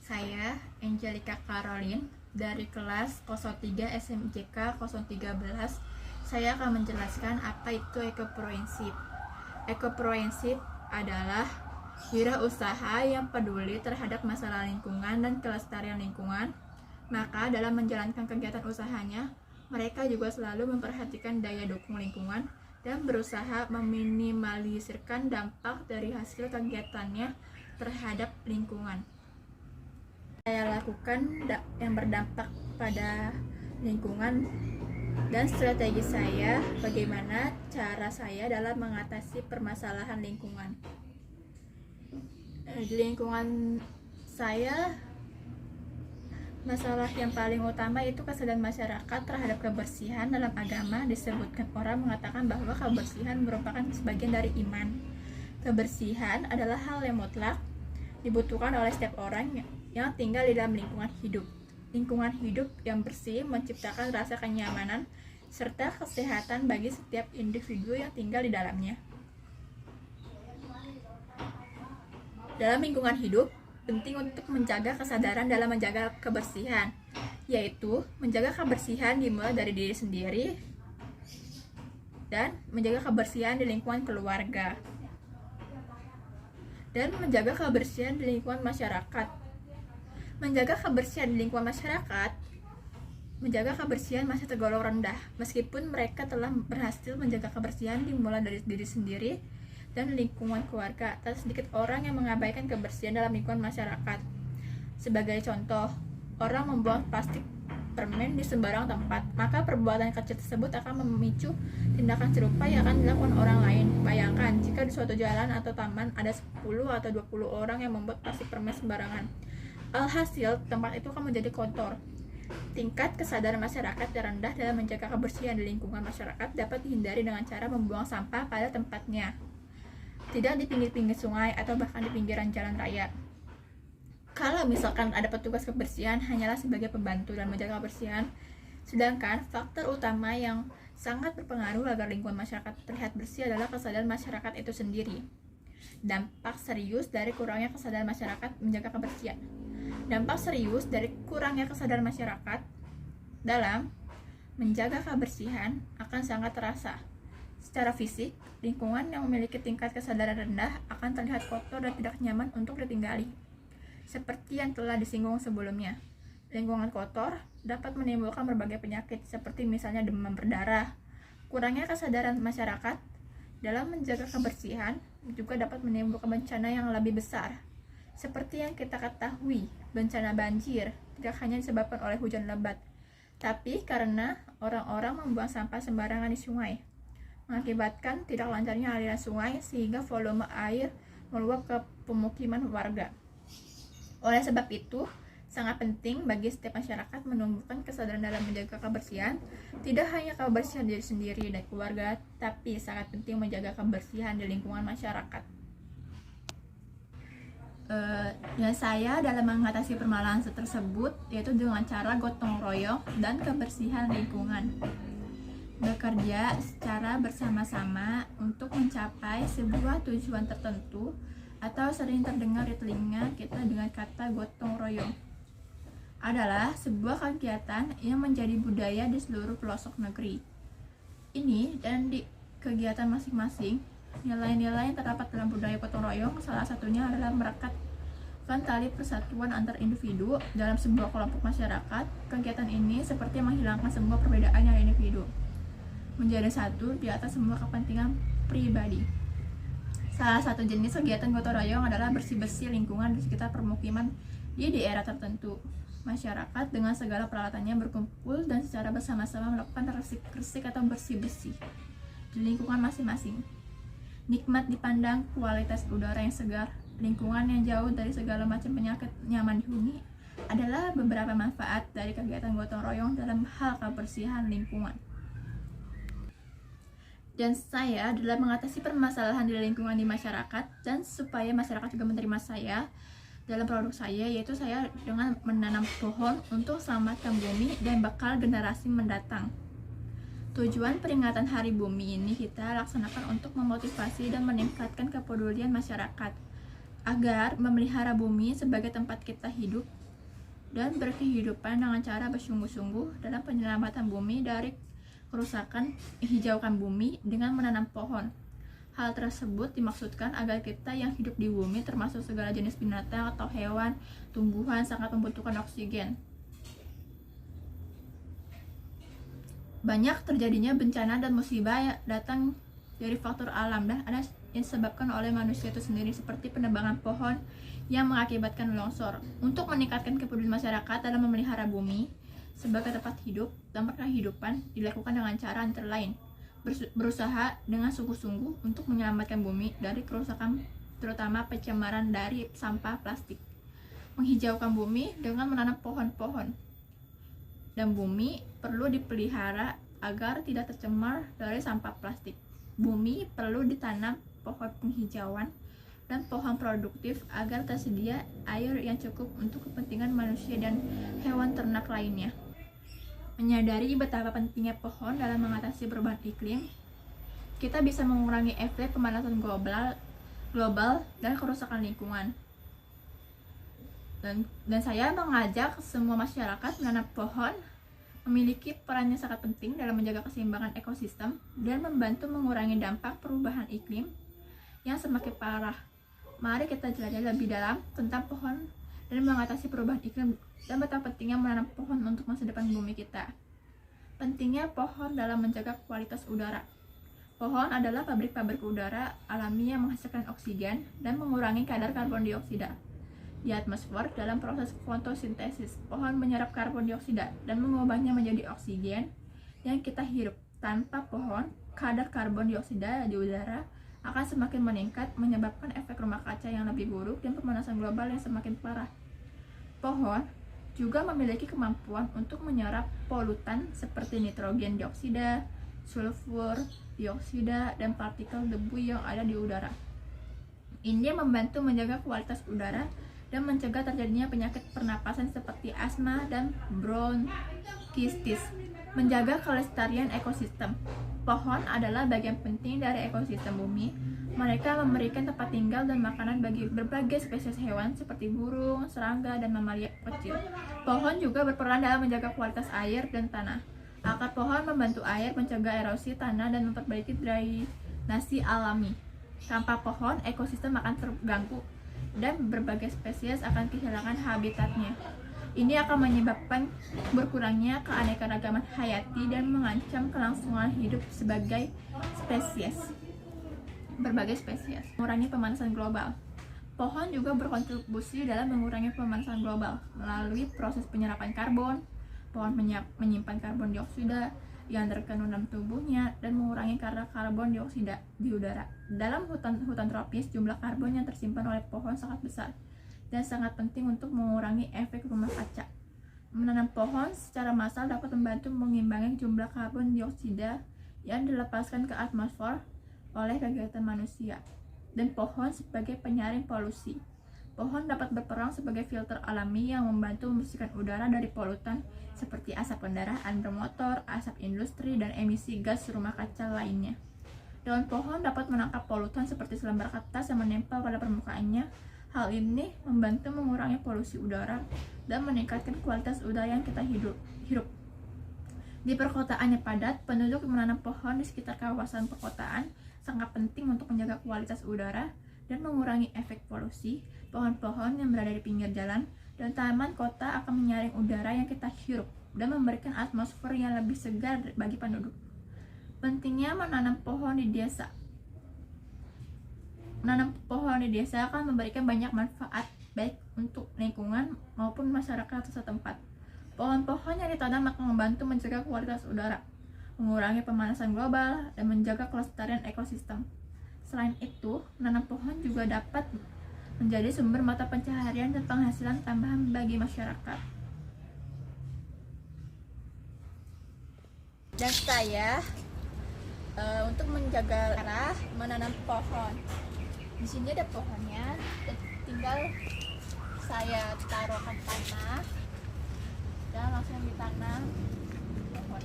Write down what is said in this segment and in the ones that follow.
Saya Angelica Caroline dari kelas 03 SMJK 013. Saya akan menjelaskan apa itu ekoprinsip. Ekoprinsip adalah wirausaha yang peduli terhadap masalah lingkungan dan kelestarian lingkungan. Maka dalam menjalankan kegiatan usahanya, mereka juga selalu memperhatikan daya dukung lingkungan dan berusaha meminimalisirkan dampak dari hasil kegiatannya terhadap lingkungan. Saya lakukan yang berdampak pada lingkungan dan strategi saya, bagaimana cara saya dalam mengatasi permasalahan lingkungan. Di lingkungan saya, masalah yang paling utama itu kesadaran masyarakat terhadap kebersihan. Dalam agama disebutkan, orang mengatakan bahwa kebersihan merupakan sebagian dari iman. Kebersihan adalah hal yang mutlak dibutuhkan oleh setiap orang yang tinggal di dalam lingkungan hidup. Lingkungan hidup yang bersih menciptakan rasa kenyamanan serta kesehatan bagi setiap individu yang tinggal di dalamnya. Dalam lingkungan hidup, penting untuk menjaga kesadaran dalam menjaga kebersihan, yaitu menjaga kebersihan dimulai dari diri sendiri dan menjaga kebersihan di lingkungan keluarga dan menjaga kebersihan di lingkungan masyarakat. Menjaga kebersihan di lingkungan masyarakat, menjaga kebersihan masih tergolong rendah, meskipun mereka telah berhasil menjaga kebersihan dimulai dari diri sendiri dan lingkungan keluarga. Tak sedikit orang yang mengabaikan kebersihan dalam lingkungan masyarakat. Sebagai contoh, orang membuang plastik permen di sembarang tempat, maka perbuatan kecil tersebut akan memicu tindakan serupa yang akan dilakukan orang lain. Bayangkan jika di suatu jalan atau taman ada 10 atau 20 orang yang membuat plastik permen sembarangan. Alhasil, tempat itu akan menjadi kotor. Tingkat kesadaran masyarakat yang rendah dalam menjaga kebersihan di lingkungan masyarakat dapat dihindari dengan cara membuang sampah pada tempatnya, tidak di pinggir-pinggir sungai atau bahkan di pinggiran jalan raya. Kalau misalkan ada petugas kebersihan hanyalah sebagai pembantu dalam menjaga kebersihan, sedangkan faktor utama yang sangat berpengaruh agar lingkungan masyarakat terlihat bersih adalah kesadaran masyarakat itu sendiri. Dampak serius dari kurangnya kesadaran masyarakat menjaga kebersihan. Dampak serius dari kurangnya kesadaran masyarakat dalam menjaga kebersihan akan sangat terasa. Secara fisik, lingkungan yang memiliki tingkat kesadaran rendah akan terlihat kotor dan tidak nyaman untuk ditinggali. Seperti yang telah disinggung sebelumnya, lingkungan kotor dapat menimbulkan berbagai penyakit seperti misalnya demam berdarah. Kurangnya kesadaran masyarakat dalam menjaga kebersihan juga dapat menimbulkan bencana yang lebih besar. Seperti yang kita ketahui, bencana banjir tidak hanya disebabkan oleh hujan lebat, tapi karena orang-orang membuang sampah sembarangan di sungai, mengakibatkan tidak lancarnya aliran sungai sehingga volume air meluap ke pemukiman warga. Oleh sebab itu, sangat penting bagi setiap masyarakat menumbuhkan kesadaran dalam menjaga kebersihan, tidak hanya kebersihan diri sendiri dan keluarga, tapi sangat penting menjaga kebersihan di lingkungan masyarakat. Saya dalam mengatasi permasalahan tersebut yaitu dengan cara gotong royong dan kebersihan lingkungan. Bekerja secara bersama-sama untuk mencapai sebuah tujuan tertentu, atau sering terdengar di telinga kita dengan kata gotong royong, adalah sebuah kegiatan yang menjadi budaya di seluruh pelosok negeri ini. Dan di kegiatan masing-masing, nilai-nilai yang terdapat dalam budaya gotong royong salah satunya adalah merekatkan tali persatuan antar individu dalam sebuah kelompok masyarakat. Kegiatan ini seperti menghilangkan semua perbedaan yang individu, menjadi satu di atas semua kepentingan pribadi. Salah satu jenis kegiatan gotong royong adalah bersih-bersih lingkungan di sekitar permukiman di daerah tertentu. Masyarakat dengan segala peralatannya berkumpul dan secara bersama-sama melakukan resik-resik atau bersih-bersih di lingkungan masing-masing. Nikmat dipandang, kualitas udara yang segar, lingkungan yang jauh dari segala macam penyakit nyaman dihuni adalah beberapa manfaat dari kegiatan gotong royong dalam hal kebersihan lingkungan. Dan saya dalam mengatasi permasalahan di lingkungan di masyarakat, dan supaya masyarakat juga menerima saya dalam produk saya, yaitu saya dengan menanam pohon untuk selamatkan bumi dan bakal generasi mendatang. Tujuan peringatan Hari Bumi ini kita laksanakan untuk memotivasi dan meningkatkan kepedulian masyarakat agar memelihara bumi sebagai tempat kita hidup dan berkehidupan dengan cara bersungguh-sungguh dalam penyelamatan bumi dari kerusakan, menghijaukan bumi dengan menanam pohon. Hal tersebut dimaksudkan agar kita yang hidup di bumi, termasuk segala jenis binatang atau hewan, tumbuhan, sangat membutuhkan oksigen. Banyak terjadinya bencana dan musibah yang datang dari faktor alam dan ada yang disebabkan oleh manusia itu sendiri, seperti penebangan pohon yang mengakibatkan longsor. Untuk meningkatkan kepedulian masyarakat dalam memelihara bumi sebagai tempat hidup dan kehidupan dilakukan dengan cara antara lain berusaha dengan sungguh-sungguh untuk menyelamatkan bumi dari kerusakan, terutama pencemaran dari sampah plastik, menghijaukan bumi dengan menanam pohon-pohon, dan bumi perlu dipelihara agar tidak tercemar dari sampah plastik. Bumi perlu ditanam pohon penghijauan dan pohon produktif agar tersedia air yang cukup untuk kepentingan manusia dan hewan ternak lainnya. Menyadari betapa pentingnya pohon dalam mengatasi perubahan iklim, kita bisa mengurangi efek pemanasan global dan kerusakan lingkungan. Dan saya mengajak semua masyarakat menanam pohon memiliki peran yang sangat penting dalam menjaga keseimbangan ekosistem dan membantu mengurangi dampak perubahan iklim yang semakin parah. Mari kita jelajah lebih dalam tentang pohon dan mengatasi perubahan iklim dan betapa pentingnya menanam pohon untuk masa depan bumi kita. Pentingnya pohon dalam menjaga kualitas udara. Pohon adalah pabrik-pabrik udara alami yang menghasilkan oksigen dan mengurangi kadar karbon dioksida di atmosfer. Dalam proses fotosintesis, pohon menyerap karbon dioksida dan mengubahnya menjadi oksigen yang kita hirup. Tanpa pohon, kadar karbon dioksida di udara akan semakin meningkat, menyebabkan efek rumah kaca yang lebih buruk dan pemanasan global yang semakin parah. Pohon juga memiliki kemampuan untuk menyerap polutan seperti nitrogen dioksida, sulfur dioksida, dan partikel debu yang ada di udara. Ini membantu menjaga kualitas udara dan mencegah terjadinya penyakit pernapasan seperti asma dan bronkistis. Menjaga kelestarian ekosistem. Pohon adalah bagian penting dari ekosistem bumi. Mereka memberikan tempat tinggal dan makanan bagi berbagai spesies hewan seperti burung, serangga, dan mamalia kecil. Pohon juga berperan dalam menjaga kualitas air dan tanah. Akar pohon membantu air, mencegah erosi tanah, dan memperbaiki drainasi alami. Tanpa pohon, ekosistem akan terganggu dan berbagai spesies akan kehilangan habitatnya. Ini akan menyebabkan berkurangnya keanekaragaman hayati dan mengancam kelangsungan hidup berbagai spesies. Mengurangi pemanasan global. Pohon juga berkontribusi dalam mengurangi pemanasan global melalui proses penyerapan karbon. Pohon menyimpan karbon dioksida yang terkandung dalam tubuhnya dan mengurangi kadar karbon dioksida di udara. Dalam hutan tropis, jumlah karbon yang tersimpan oleh pohon sangat besar dan sangat penting untuk mengurangi efek rumah kaca. Menanam pohon secara massal dapat membantu mengimbangi jumlah karbon dioksida yang dilepaskan ke atmosfer oleh kegiatan manusia. Dan pohon sebagai penyaring polusi. Pohon dapat berperan sebagai filter alami yang membantu membersihkan udara dari polutan seperti asap kendaraan bermotor, asap industri, dan emisi gas rumah kaca lainnya. Daun pohon dapat menangkap polutan seperti selembar kertas yang menempel pada permukaannya. Hal ini membantu mengurangi polusi udara dan meningkatkan kualitas udara yang kita hirup. Di perkotaan yang padat, penduduk menanam pohon di sekitar kawasan perkotaan sangat penting untuk menjaga kualitas udara dan mengurangi efek polusi. Pohon-pohon yang berada di pinggir jalan dan taman kota akan menyaring udara yang kita hirup dan memberikan atmosfer yang lebih segar bagi penduduk. Pentingnya menanam pohon di desa. Menanam pohon di desa akan memberikan banyak manfaat, baik untuk lingkungan maupun masyarakat setempat. Pohon-pohon yang ditanam akan membantu mencegah kualitas udara, mengurangi pemanasan global, dan menjaga kelestarian ekosistem. Selain itu, menanam pohon juga dapat menjadi sumber mata pencaharian dan penghasilan tambahan bagi masyarakat. Dan saya untuk menjaga cara menanam pohon. Di sini ada pohonnya, tinggal saya taruhkan tanah dan langsung ditanam pohon.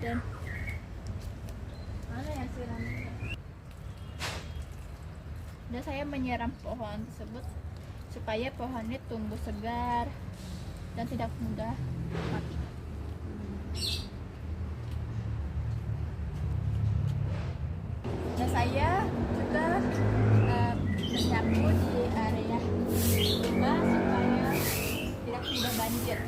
dan mana ya siramnya. Dan saya menyiram pohon tersebut supaya pohonnya tumbuh segar dan tidak mudah mati. Dan saya juga menyapu di area rumah supaya tidak mudah banjir.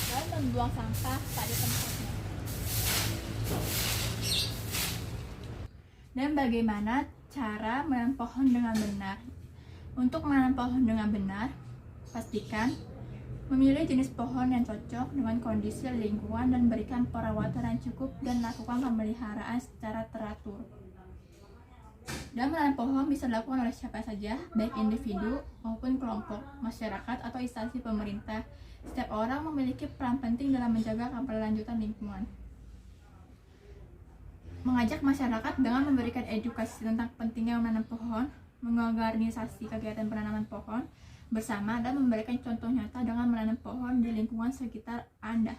Dan membuang sampah pada tempatnya. Dan bagaimana cara menanam pohon dengan benar? Untuk menanam pohon dengan benar, pastikan memilih jenis pohon yang cocok dengan kondisi lingkungan dan berikan perawatan yang cukup dan lakukan pemeliharaan secara teratur. Dan menanam pohon bisa dilakukan oleh siapa saja, baik individu maupun kelompok, masyarakat atau instansi pemerintah. Setiap orang memiliki peran penting dalam menjaga keberlanjutan lingkungan. Mengajak masyarakat dengan memberikan edukasi tentang pentingnya menanam pohon, mengorganisasi kegiatan penanaman pohon bersama, dan memberikan contoh nyata dengan menanam pohon di lingkungan sekitar Anda.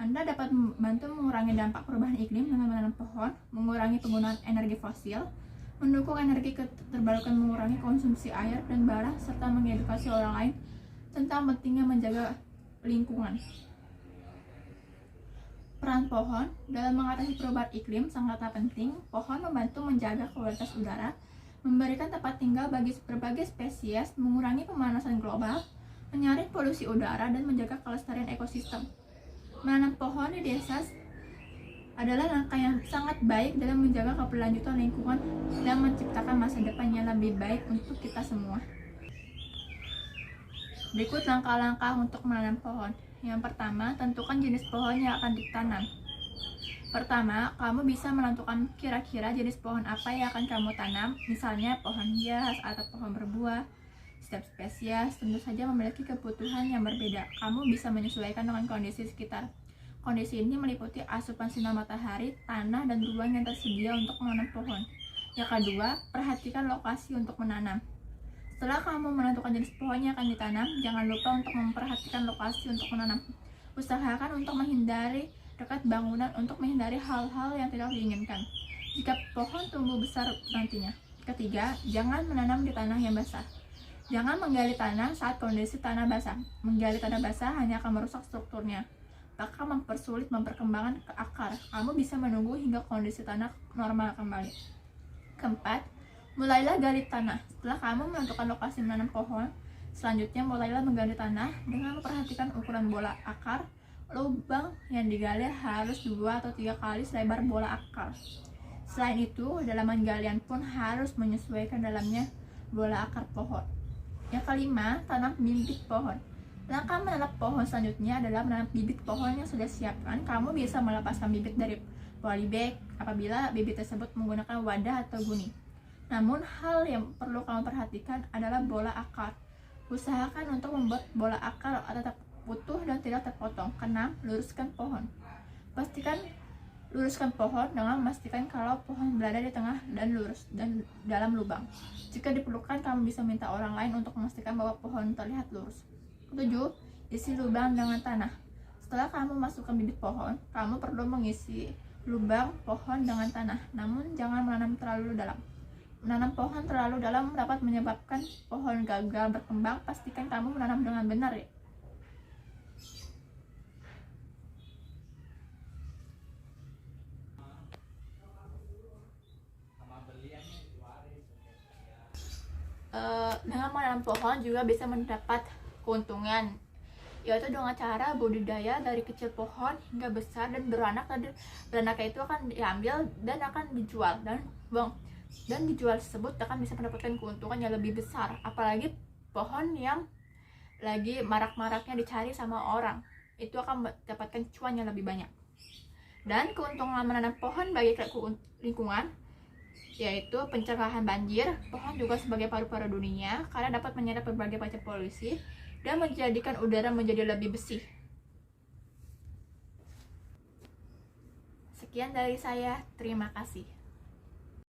Anda dapat membantu mengurangi dampak perubahan iklim dengan menanam pohon, mengurangi penggunaan energi fosil, mendukung energi terbarukan, mengurangi konsumsi air dan barang, serta mengedukasi orang lain tentang pentingnya menjaga lingkungan. Peran pohon dalam mengatasi perubahan iklim sangatlah penting. Pohon membantu menjaga kualitas udara, memberikan tempat tinggal bagi berbagai spesies, mengurangi pemanasan global, menyaring polusi udara, dan menjaga kelestarian ekosistem. Menanam pohon di desa adalah langkah yang sangat baik dalam menjaga keberlanjutan lingkungan dan menciptakan masa depan yang lebih baik untuk kita semua. Berikut langkah-langkah untuk menanam pohon. Yang pertama, tentukan jenis pohon yang akan ditanam. Pertama, kamu bisa menentukan kira-kira jenis pohon apa yang akan kamu tanam, misalnya pohon hias atau pohon berbuah. Setiap spesies tentu saja memiliki kebutuhan yang berbeda. Kamu bisa menyesuaikan dengan kondisi sekitar. Kondisi ini meliputi asupan sinar matahari, tanah, dan ruang yang tersedia untuk menanam pohon. Yang kedua, perhatikan lokasi untuk menanam. Setelah kamu menentukan jenis pohon yang akan ditanam, jangan lupa untuk memperhatikan lokasi untuk menanam. Usahakan untuk menghindari dekat bangunan untuk menghindari hal-hal yang tidak diinginkan jika pohon tumbuh besar nantinya. Ketiga, jangan menanam di tanah yang basah. Jangan menggali tanah saat kondisi tanah basah. Menggali tanah basah hanya akan merusak strukturnya, bahkan mempersulit perkembangan ke akar. Kamu bisa menunggu hingga kondisi tanah normal kembali. Keempat, mulailah gali tanah. Setelah kamu menentukan lokasi menanam pohon, selanjutnya mulailah menggali tanah dengan memperhatikan ukuran bola akar. Lubang yang digali harus 2 atau 3 kali selebar bola akar. Selain itu, kedalaman galian pun harus menyesuaikan dalamnya bola akar pohon. Yang kelima, tanam bibit pohon. Langkah menanam pohon selanjutnya adalah menanam bibit pohon yang sudah siapkan. Kamu bisa melepaskan bibit dari polybag apabila bibit tersebut menggunakan wadah atau guni. Namun, hal yang perlu kamu perhatikan adalah bola akar. Usahakan untuk membuat bola akar tetap utuh dan tidak terpotong. Keenam, luruskan pohon. Pastikan luruskan pohon dengan memastikan kalau pohon berada di tengah dan lurus dan dalam lubang. Jika diperlukan, kamu bisa minta orang lain untuk memastikan bahwa pohon terlihat lurus. 7. Isi lubang dengan tanah. Setelah kamu masukkan bibit pohon, kamu perlu mengisi lubang pohon dengan tanah, namun jangan menanam terlalu dalam. menanam pohon terlalu dalam dapat menyebabkan pohon gagal berkembang. Pastikan kamu menanam dengan benar ya. Dengan menanam pohon juga bisa mendapat keuntungan, yaitu dengan cara budidaya dari kecil pohon hingga besar dan beranak. Beranaknya itu akan diambil dan akan dijual, dan dijual tersebut akan bisa mendapatkan keuntungan yang lebih besar. Apalagi pohon yang lagi marak-maraknya dicari sama orang, itu akan mendapatkan cuan yang lebih banyak. Dan keuntungan menanam pohon bagi lingkungan yaitu pencegahan banjir. Pohon juga sebagai paru-paru dunia karena dapat menyerap berbagai macam polusi dan menjadikan udara menjadi lebih bersih. Sekian dari saya, terima kasih.